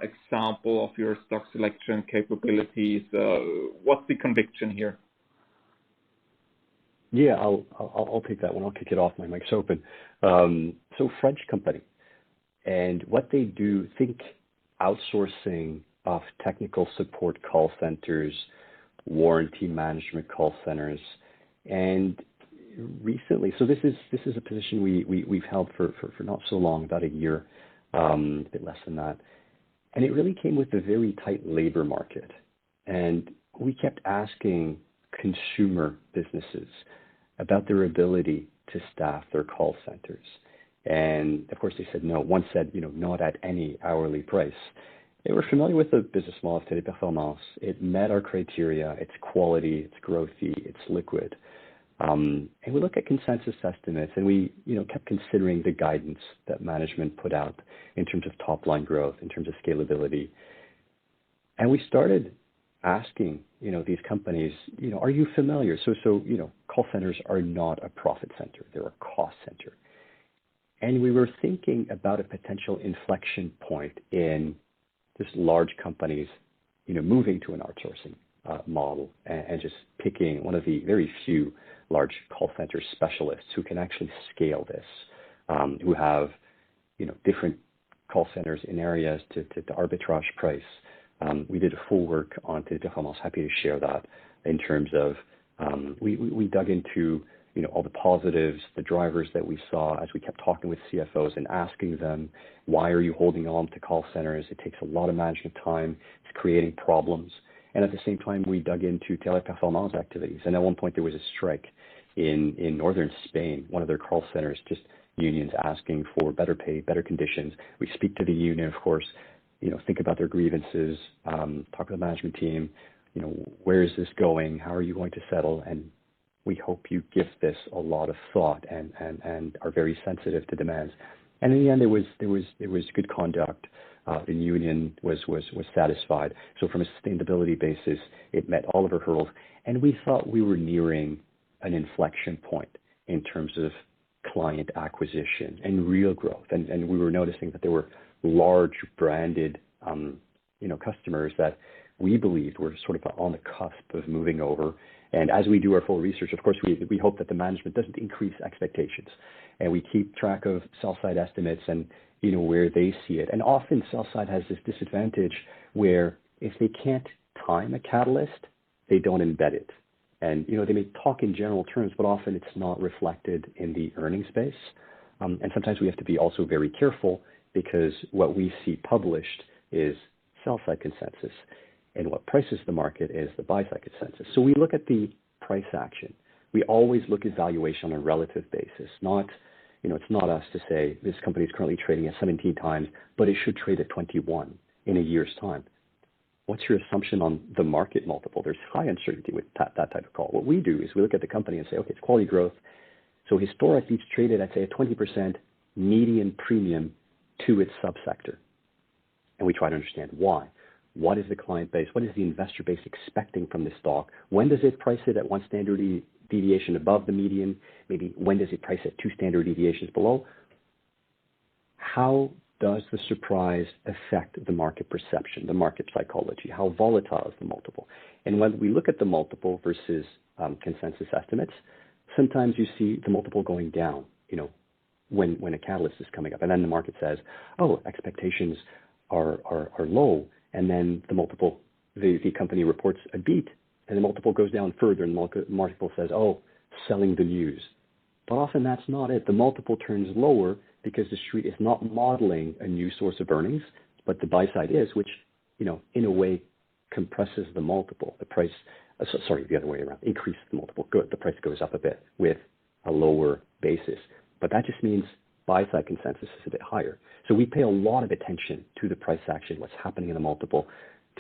example of your stock selection capabilities? What's the conviction here? Yeah, I'll take that one. I'll kick it off. My mic's open. So French company, and what they do, think outsourcing of technical support call centers, warranty management call centers, and recently, so this is a position we've held for not so long, about a year, a bit less than that, and it really came with a very tight labor market, and we kept asking consumer businesses about their ability to staff their call centers, and of course they said no. One said, not at any hourly price. They were familiar with the business model of Teleperformance. It met our criteria. It's quality, it's growthy, it's liquid. And we look at consensus estimates, and we, kept considering the guidance that management put out in terms of top line growth, in terms of scalability. And we started asking, these companies, are you familiar? So, call centers are not a profit center. They're a cost center. And we were thinking about a potential inflection point in just large companies, moving to an outsourcing model and just picking one of the very few large call center specialists who can actually scale this, who have, different call centers in areas to arbitrage price. We did a full work on Teleperformance. Happy to share that in terms of we dug into all the positives, the drivers that we saw as we kept talking with CFOs and asking them, why are you holding on to call centers? It takes a lot of management time. It's creating problems. And at the same time, we dug into Teleperformance activities. And at one point, there was a strike in northern Spain. One of their call centers just unions asking for better pay, better conditions. We speak to the union, of course, think about their grievances, talk to the management team, where is this going? How are you going to settle? And we hope you give this a lot of thought and are very sensitive to demands. And in the end, it was good conduct. The union was satisfied. So from a sustainability basis, it met all of our hurdles. And we thought we were nearing an inflection point in terms of client acquisition and real growth. And we were noticing that there were large branded, customers that we believed were sort of on the cusp of moving over. And as we do our full research, of course, we hope that the management doesn't increase expectations. And we keep track of sell-side estimates and, where they see it. And often sell-side has this disadvantage where if they can't time a catalyst, they don't embed it. And, they may talk in general terms, but often it's not reflected in the earnings base. And sometimes we have to be also very careful because what we see published is sell-side consensus. And what prices the market is the buy-side consensus. So we look at the price action. We always look at valuation on a relative basis. Not, it's not us to say this company is currently trading at 17 times, but it should trade at 21 in a year's time. What's your assumption on the market multiple? There's high uncertainty with that type of call. What we do is we look at the company and say, okay, it's quality growth. So historically, it's traded at, say, a 20% median premium to its subsector. And we try to understand why. What is the client base? What is the investor base expecting from this stock? When does it price it at one standard deviation above the median? Maybe when does it price at 2 standard deviations below? How does the surprise affect the market perception, the market psychology? How volatile is the multiple? And when we look at the multiple versus consensus estimates, sometimes you see the multiple going down, when a catalyst is coming up. And then the market says, oh, expectations are low. And then the multiple, the company reports a beat, and the multiple goes down further, and the multiple says, oh, selling the news. But often that's not it. The multiple turns lower because the street is not modeling a new source of earnings, but the buy side is, which, in a way compresses the multiple. The price, the other way around, increases the multiple. Good, the price goes up a bit with a lower basis. But that just means buy-side consensus is a bit higher. So we pay a lot of attention to the price action, what's happening in the multiple,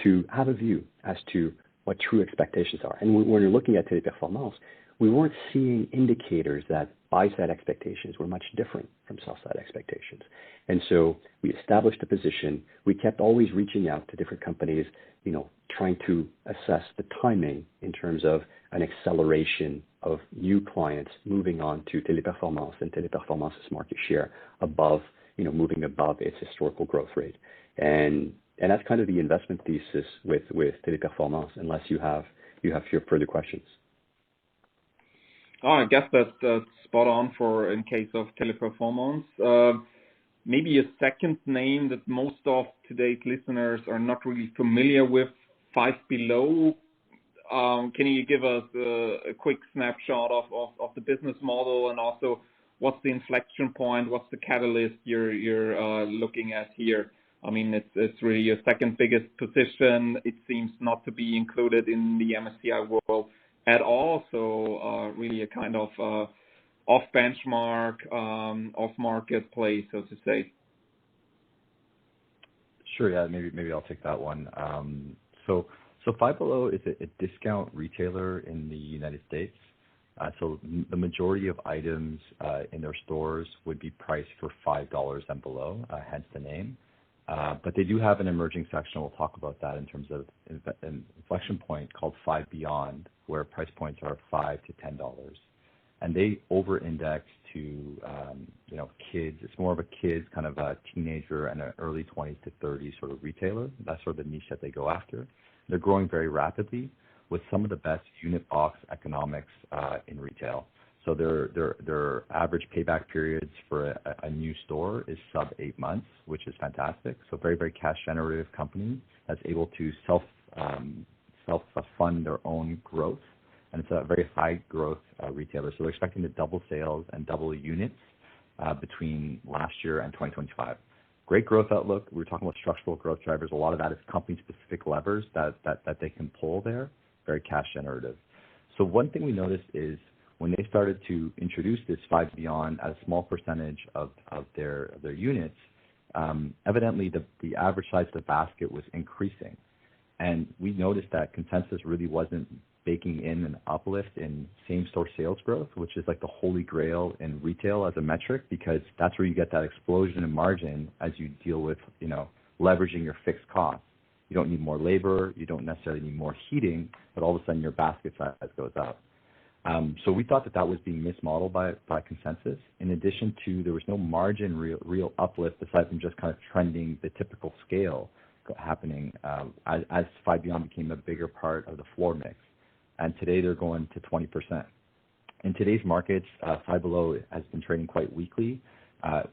to have a view as to what true expectations are. And when you're looking at Téléperformance, we weren't seeing indicators that buy-side expectations were much different from sell-side expectations. And so we established a position. We kept always reaching out to different companies, trying to assess the timing in terms of an acceleration of new clients moving on to Téléperformance and Téléperformance's market share above, moving above its historical growth rate. And that's kind of the investment thesis with Téléperformance, unless you have further questions. Oh, I guess that's spot on for in case of Téléperformance. Maybe a second name that most of today's listeners are not really familiar with, Five Below. Can you give us a quick snapshot of the business model, and also what's the inflection point? What's the catalyst you're looking at here? I mean, it's really your second biggest position. It seems not to be included in the MSCI World at all. So really a kind of off benchmark, off market play, so to say. Sure. Yeah. Maybe I'll take that one. So Five Below is a discount retailer in the United States. So the majority of items in their stores would be priced for $5 and below, hence the name. But they do have an emerging section. We'll talk about that in terms of an inflection point called Five Beyond, where price points are $5 to $10. And they over-index to, kids. It's more of a kids, kind of a teenager and an early 20s to 30s sort of retailer. That's sort of the niche that they go after. They're growing very rapidly with some of the best unit box economics in retail. So their average payback periods for a new store is sub 8 months, which is fantastic. So very, very cash generative company that's able to self fund their own growth. And it's a very high growth retailer. So they're expecting to double sales and double units between last year and 2025. Great growth outlook. We were talking about structural growth drivers. A lot of that is company-specific levers that they can pull there. Very cash generative. So one thing we noticed is when they started to introduce this 5 Beyond at a small percentage of their units, evidently the average size of the basket was increasing. And we noticed that consensus really wasn't baking in an uplift in same-store sales growth, which is like the holy grail in retail as a metric, because that's where you get that explosion in margin as you deal with, leveraging your fixed costs. You don't need more labor, you don't necessarily need more heating, but all of a sudden your basket size goes up. So we thought that was being mismodeled by consensus. In addition to, there was no margin real uplift aside from just kind of trending the typical scale happening as 5 Beyond became a bigger part of the floor mix. And today they're going to 20%. In today's markets, 5 Below has been trading quite weakly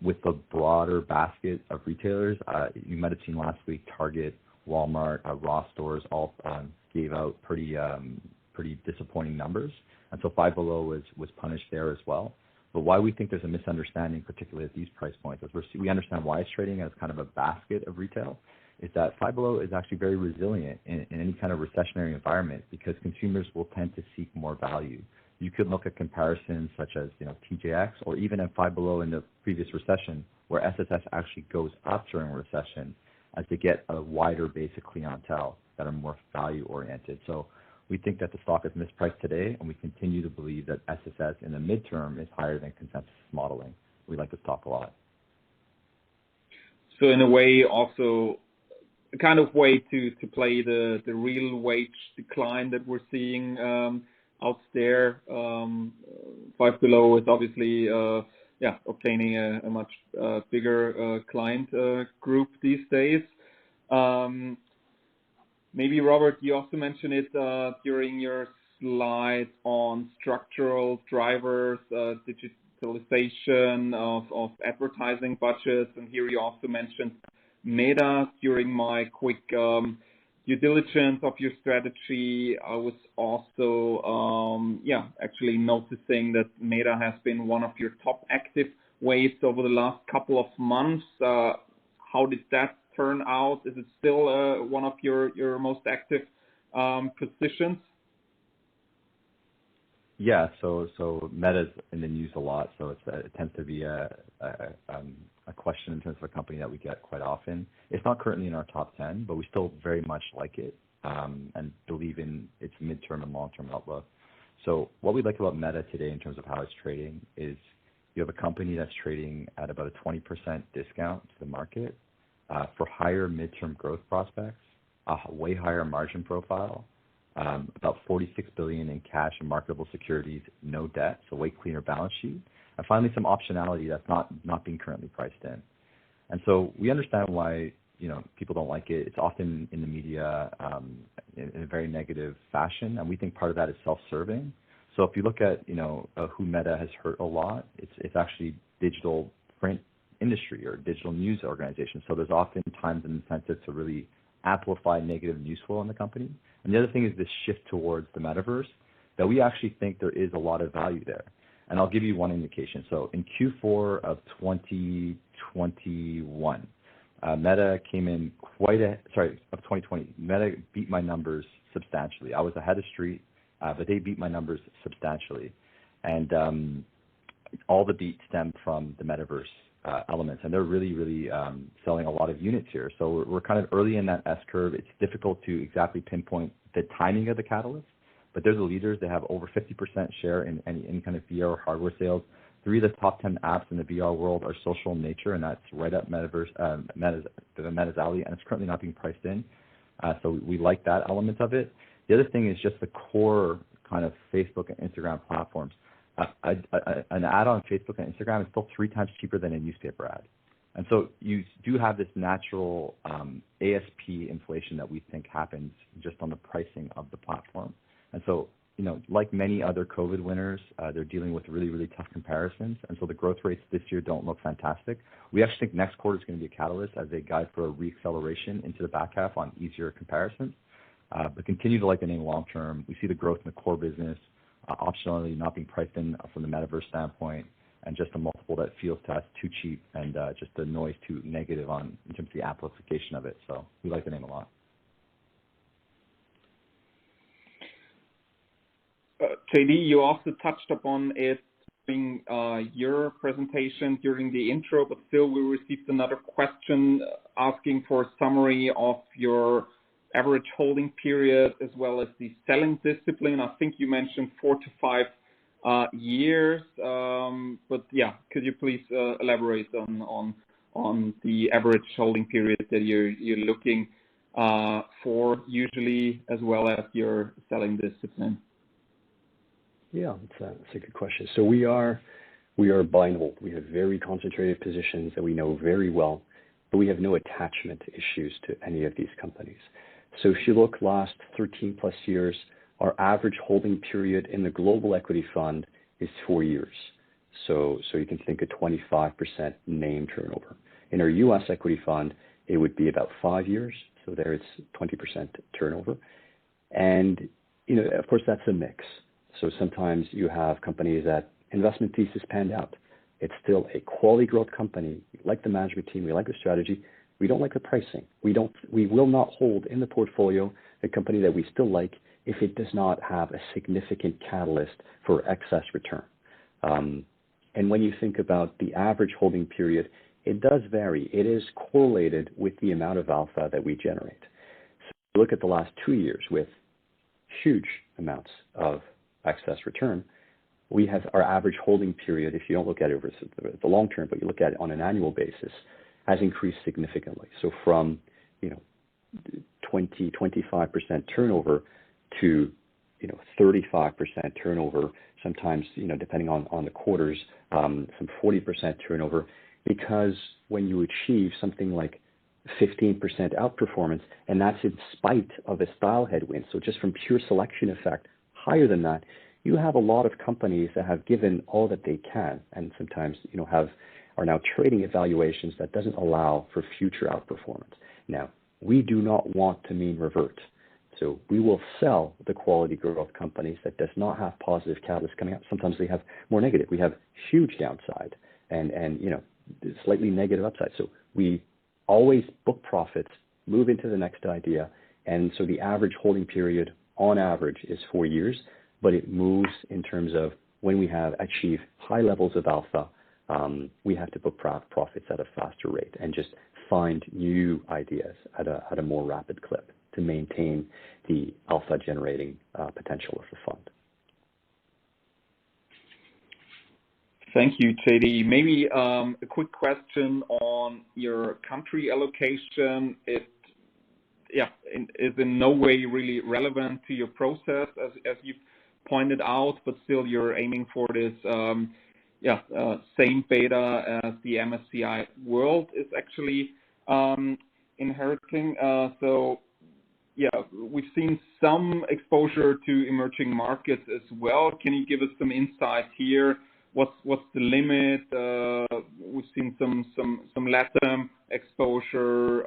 with the broader basket of retailers. You might have seen last week Target, Walmart, Ross stores all gave out pretty disappointing numbers. And so 5 Below was punished there as well. But why we think there's a misunderstanding, particularly at these price points, is we understand why it's trading as kind of a basket of retail, is that 5 Below is actually very resilient in any kind of recessionary environment because consumers will tend to seek more value. You could look at comparisons such as TJX or even at 5 Below in the previous recession where SSS actually goes up during a recession as they get a wider base of clientele that are more value oriented. So we think that the stock is mispriced today, and we continue to believe that SSS in the midterm is higher than consensus modeling. We like the stock a lot. So in a way, also a kind of way to play the real wage decline that we're seeing out there. 5 Below is obviously obtaining a much bigger client group these days. Maybe, Robert, you also mentioned it during your slide on structural drivers, digitalization of advertising budgets, and here you also mentioned Meta. During my quick due diligence of your strategy, I was also actually noticing that Meta has been one of your top active waves over the last couple of months. How did that turn out? Is it still one of your most active positions? Yeah, so Meta's in the news a lot, so it tends to be a question in terms of a company that we get quite often. It's not currently in our top 10, but we still very much like it and believe in its midterm and long-term outlook. So what we like about Meta today in terms of how it's trading is you have a company that's trading at about a 20% discount to the market for higher midterm growth prospects, a way higher margin profile, about $46 billion in cash and marketable securities, no debt, so way cleaner balance sheet, and finally some optionality that's not being currently priced in. And so we understand why people don't like it. It's often in the media in a very negative fashion, and we think part of that is self-serving. So if you look at who Meta has hurt a lot, it's actually digital print industry or digital news organizations. So there's often times an incentive to really amplify negative news flow in the company. And the other thing is this shift towards the metaverse that we actually think there is a lot of value there. And I'll give you one indication. So in Q4 of 2021, Meta came in of 2020, Meta beat my numbers substantially. I was ahead of street, but they beat my numbers substantially. And all the beat stemmed from the metaverse elements, and they're really, really selling a lot of units here. So we're kind of early in that S-curve. It's difficult to exactly pinpoint the timing of the catalyst, but they're the leaders. They have over 50% share in any kind of VR or hardware sales. 3 of the top 10 apps in the VR world are social in nature, and that's right up Meta's alley, and it's currently not being priced in. So we like that element of it. The other thing is just the core kind of Facebook and Instagram platforms. An ad on Facebook and Instagram is still 3 times cheaper than a newspaper ad. And so you do have this natural ASP inflation that we think happens just on the pricing of the platform. And so, like many other COVID winners, they're dealing with really, really tough comparisons. And so the growth rates this year don't look fantastic. We actually think next quarter is going to be a catalyst as they guide for a reacceleration into the back half on easier comparisons. But continue to like the name long term. We see the growth in the core business, optionality not being priced in from the metaverse standpoint, and just a multiple that feels to us too cheap and just the noise too negative in terms of the amplification of it. So we like the name a lot. JD, you also touched upon it during your presentation during the intro, but still we received another question asking for a summary of your average holding period as well as the selling discipline. I think you mentioned 4 to 5 years, but yeah, could you please elaborate on the average holding period that you're looking for usually, as well as your selling discipline? Yeah, it's a good question. So we are buy and hold. We have very concentrated positions that we know very well, but we have no attachment issues to any of these companies. So if you look last 13 plus years, our average holding period in the global equity fund is 4 years. So you can think of 25% name turnover. In our U.S. equity fund, it would be about 5 years. So there it's 20% turnover. And, of course, that's a mix. So sometimes you have companies that investment thesis panned out. It's still a quality growth company. We like the management team. We like the strategy. We don't like the pricing. We will not hold in the portfolio a company that we still like if it does not have a significant catalyst for excess return. And when you think about the average holding period, it does vary. It is correlated with the amount of alpha that we generate. So look at the last 2 years with huge amounts of excess return. We have our average holding period, if you don't look at it over the long term, but you look at it on an annual basis, has increased significantly. So from 20-25% turnover to 35% turnover, sometimes depending on the quarters, some 40% turnover, because when you achieve something like 15% outperformance, and that's in spite of a style headwind, so just from pure selection effect, higher than that, you have a lot of companies that have given all that they can, and sometimes are now trading at valuations that doesn't allow for future outperformance. Now, we do not want to mean revert. So we will sell the quality growth companies that does not have positive catalysts coming up. Sometimes they have more negative. We have huge downside and slightly negative upside. So we always book profits, move into the next idea. And so the average holding period on average is 4 years, but it moves in terms of when we have achieved high levels of alpha, we have to book profits at a faster rate and just find new ideas at a more rapid clip to maintain the alpha generating potential of the fund. Thank you, JD. Maybe a quick question on your country allocation. It is in no way really relevant to your process, as you've pointed out, but still you're aiming for this same beta as the MSCI World is actually inheriting. We've seen some exposure to emerging markets as well. Can you give us some insight here? What's the limit? We've seen some LATAM exposure.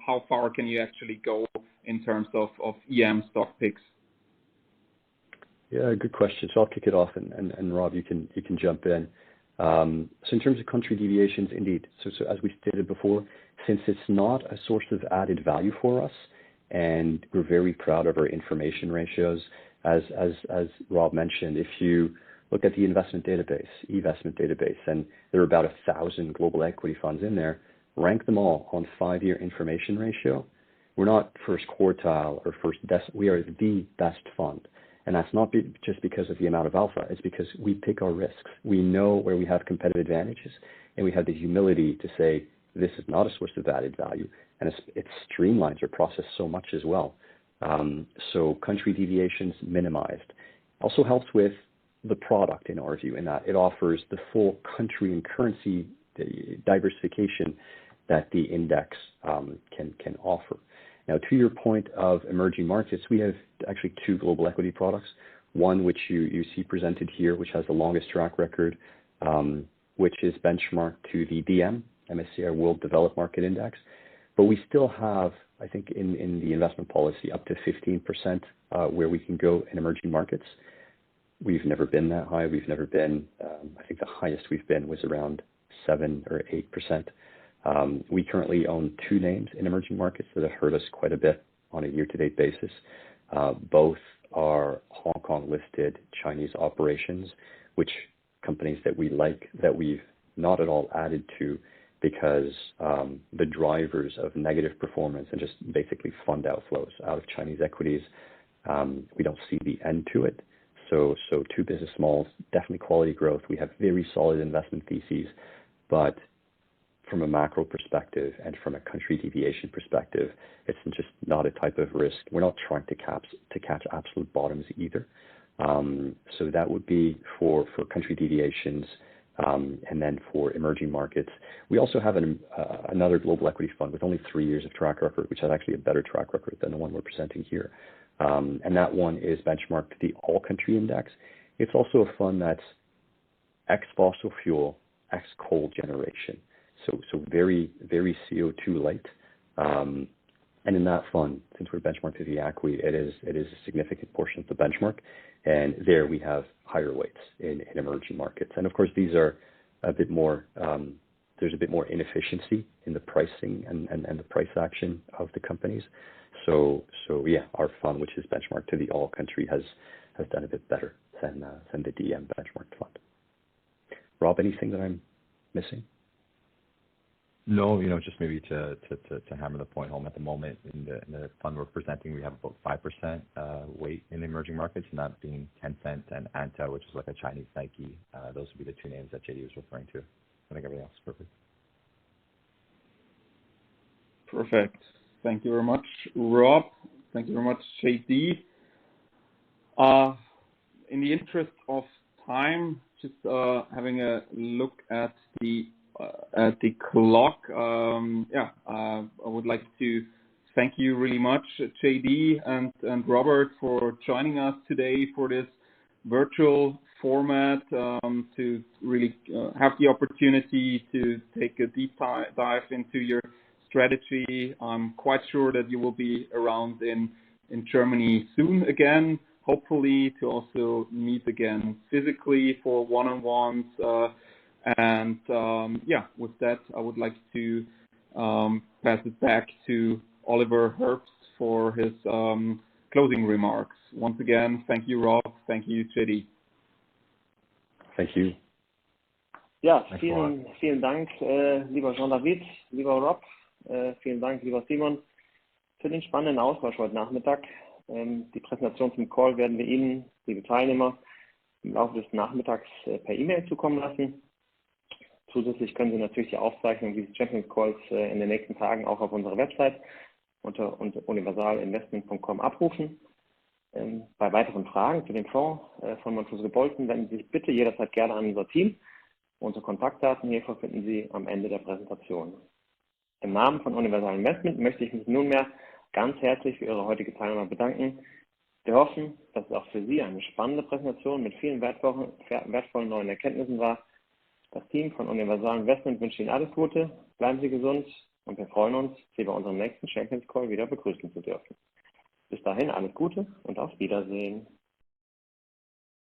How far can you actually go in terms of EM stock picks? Yeah, good question. So I'll kick it off, and Rob, you can jump in. So in terms of country deviations, indeed. So as we stated before, since it's not a source of added value for us, and we're very proud of our information ratios, as Rob mentioned, if you look at the investment database, and there are about 1,000 global equity funds in there, rank them all on 5-year information ratio. We're not first quartile or first best. We are the best fund. And that's not just because of the amount of alpha. It's because we pick our risks. We know where we have competitive advantages, and we have the humility to say, this is not a source of added value. And it streamlines our process so much as well. So country deviations minimized. Also helps with the product, in our view, in that it offers the full country and currency diversification that the index can offer. Now, to your point of emerging markets, we have actually 2 global equity products. One, which you see presented here, which has the longest track record, which is benchmarked to the DM, MSCI World Developed Market Index. But we still have, I think, in the investment policy, up to 15% where we can go in emerging markets. We've never been that high. We've never been, I think the highest we've been was around 7 or 8%. We currently own 2 names in emerging markets that have hurt us quite a bit on a year-to-date basis. Both are Hong Kong listed Chinese operations, which companies that we like, that we've not at all added to because the drivers of negative performance and just basically fund outflows out of Chinese equities, we don't see the end to it. So two business models, definitely quality growth. We have very solid investment theses, but from a macro perspective and from a country deviation perspective, it's just not a type of risk. We're not trying to catch absolute bottoms either. So that would be for country deviations, and then for emerging markets. We also have another global equity fund with only 3 years of track record, which has actually a better track record than the one we're presenting here. And that one is benchmarked to the all country index. It's also a fund that's ex-fossil fuel, ex-coal generation. So very, very CO2 light. And in that fund, since we're benchmarked to the ACWI, it is a significant portion of the benchmark. And there we have higher weights in emerging markets. And of course, these are a bit more, there's a bit more inefficiency in the pricing and the price action of the companies. So yeah, our fund, which is benchmarked to the all country, has done a bit better than the DM benchmarked fund. Rob, anything that I'm missing? No, just maybe to hammer the point home, at the moment in the fund we're presenting, we have about 5% weight in the emerging markets, and that being Tencent and Anta, which is like a Chinese Nike. Those would be the two names that JD was referring to. I think everything else is perfect. Perfect. Thank you very much, Rob. Thank you very much, JD. In the interest of time, just having a look at the clock. I would like to thank you really much, JD and Robert, for joining us today for this virtual format, to really have the opportunity to take a deep dive into your strategy. I'm quite sure that you will be around in Germany soon again, hopefully to also meet again physically for one-on-ones. With that, I would like to pass it back to Oliver Herbst for his closing remarks. Once again, thank you, Rob. Thank you, JD. Thank you. Ja, vielen Dank, lieber Jean David, lieber Rob, vielen Dank, lieber Simon, für den spannenden Austausch heute Nachmittag. Die Präsentation zum Call werden wir Ihnen, liebe Teilnehmer, im Laufe des Nachmittags per E-Mail zukommen lassen. Zusätzlich können Sie natürlich die Aufzeichnung dieses Champions Calls in den nächsten Tagen auch auf unserer Website unter universalinvestment.com abrufen. Bei weiteren Fragen zu dem Fonds von Montrusco Bolton wenden Sie sich bitte jederzeit gerne an unser Team. Unsere Kontaktdaten hierfür finden Sie am Ende der Präsentation. Im Namen von Universal Investment möchte ich mich nunmehr ganz herzlich für Ihre heutige Teilnahme bedanken. Wir hoffen, dass es auch für Sie eine spannende Präsentation mit vielen wertvollen neuen Erkenntnissen war. Das Team von Universal Investment wünscht Ihnen alles Gute, bleiben Sie gesund und wir freuen uns, Sie bei unserem nächsten Champions Call wieder begrüßen zu dürfen. Bis dahin alles Gute und auf Wiedersehen.